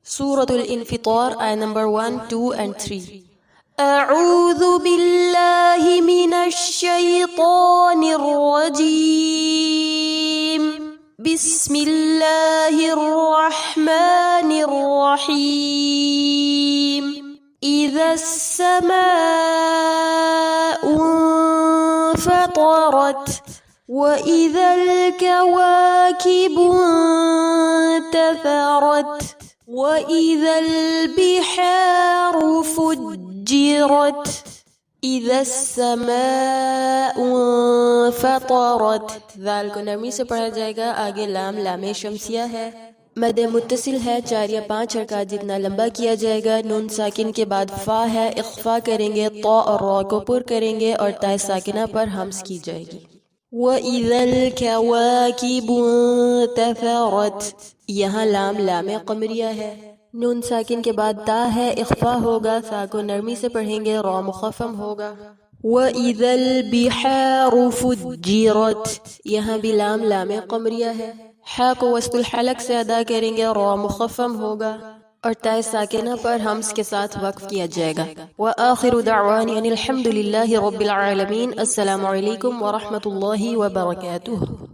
Surah Al-Infitar, ayah number 1, 2 and 3. أعوذ بالله من الشيطان الرجيم. بسم الله الرحمن الرحيم. إذا السماء انفطرت وإذا الكواكب انتثرت وإذا البحار فجرت إذا السماء انفطرت. ذال کو نرمی سے پڑھا جائے گا. آگے لام لام شمسیہ ہے، مد متصل ہے، 4 یا 5 حرکات جتنا لمبا کیا جائے گا. نون ساکن کے بعد فا ہے، اخفا کریں گے، طا اور را کو پر کریں گے اور تا ساکنہ پر ہمس کی جائے گی. وَإِذَا الْكَوَاكِبُ انتَثَرَتْ. یہاں لام لام قمریہ ہے، نون ساکن کے بعد تا ہے، اخفا ہوگا، سا کو نرمی سے پڑھیں گے، را مخفم ہوگا. وَإِذَا الْبِحَارُ فُجِّرَتْ. یہاں بھی لام لام قمریہ ہے، حا کو وسط الحلق سے ادا کریں گے، را مخفم ہوگا اور تا ساکنہ پر ہمس کے ساتھ وقف کیا جائے گا. وآخر دعوانی ان الحمد للہ رب العالمین. السلام علیکم ورحمۃ اللہ وبرکاتہ.